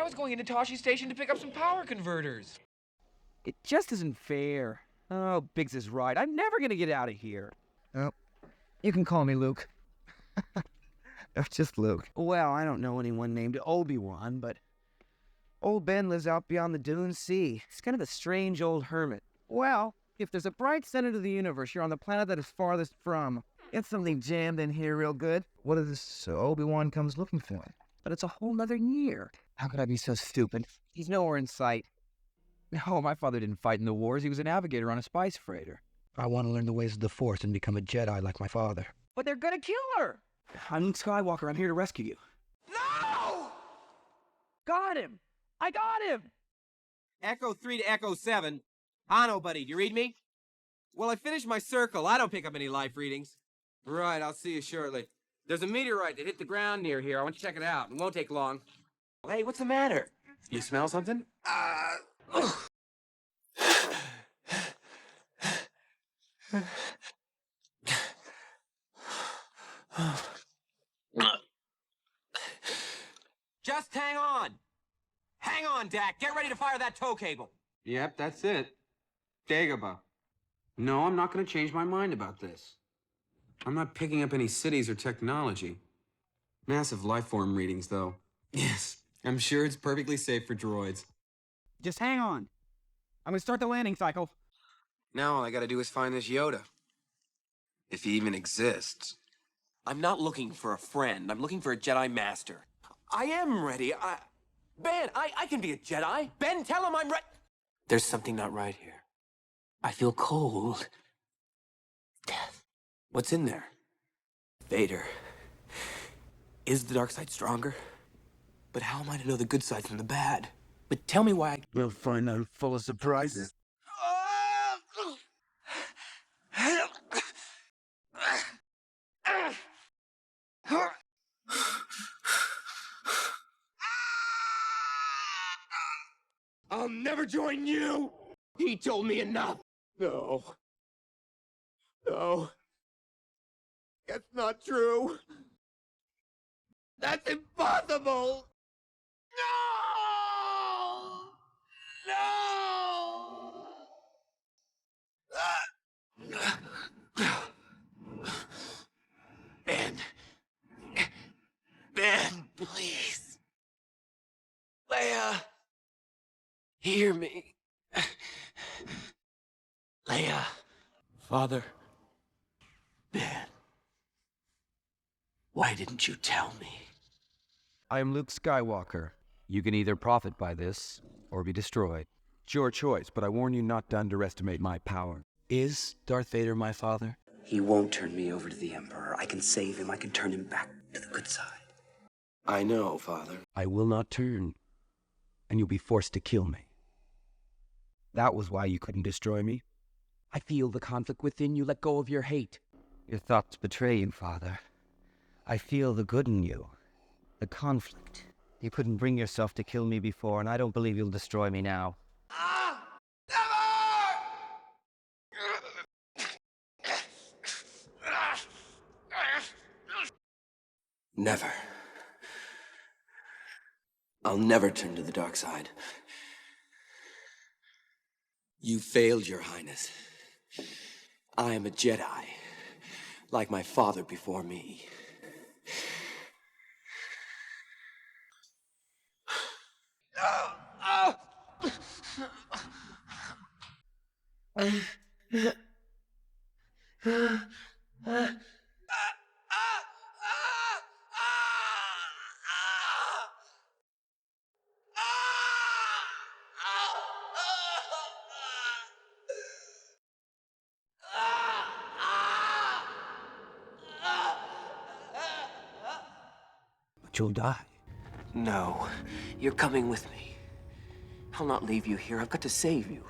was going into Toshi Station to pick up some power converters. It just isn't fair. Oh, Biggs is right. I'm never gonna get out of here. Oh, you can call me Luke. Just Luke. Well, I don't know anyone named Obi-Wan, but old Ben lives out beyond the Dune Sea. He's kind of a strange old hermit. Well, if there's a bright center to the universe, you're on the planet that is farthest from. Get something jammed in here real good. What is this Obi-Wan comes looking for? But it's a whole nother year. How could I be so stupid? He's nowhere in sight. No, my father didn't fight in the wars. He was a navigator on a spice freighter. I want to learn the ways of the Force and become a Jedi like my father. But they're gonna kill her! I'm Luke Skywalker. I'm here to rescue you. No! Got him! I got him! Echo 3 to Echo 7. Hano, buddy, do you read me? Well, I finished my circle. I don't pick up any life readings. Right, I'll see you shortly. There's a meteorite that hit the ground near here. I want you to check it out. It won't take long. Hey, what's the matter? You smell something? Just hang on. Hang on, Dak. Get ready to fire that tow cable. Yep, that's it. Dagobah. No, I'm not going to change my mind about this. I'm not picking up any cities or technology. Massive life form readings, though. Yes, I'm sure it's perfectly safe for droids. Just hang on. I'm gonna start the landing cycle. Now all I gotta do is find this Yoda. If he even exists. I'm not looking for a friend. I'm looking for a Jedi Master. I am ready. Ben, I can be a Jedi. Ben, tell him I'm ready. There's something not right here. I feel cold. Death. What's in there? Vader. Is the dark side stronger? But how am I to know the good side from the bad? But tell me why We'll find out full of surprises. I'll never join you! He told me enough! No. No. That's not true. That's impossible! No! No! Ben. Ben, please. Leia. Hear me. Leia. Father. Ben. Why didn't you tell me? I am Luke Skywalker. You can either profit by this, or be destroyed. It's your choice, but I warn you not to underestimate my power. Is Darth Vader my father? He won't turn me over to the Emperor. I can save him. I can turn him back to the good side. I know, Father. I will not turn, and you'll be forced to kill me. That was why you couldn't destroy me. I feel the conflict within you. Let go of your hate. Your thoughts betray you, Father. I feel the good in you. The conflict. You couldn't bring yourself to kill me before, and I don't believe you'll destroy me now. Never. I'll never turn to the dark side. You failed, Your Highness. I am a Jedi, like my father before me. But you'll die. No, you're coming with me. I'll not leave you here. I've got to save you.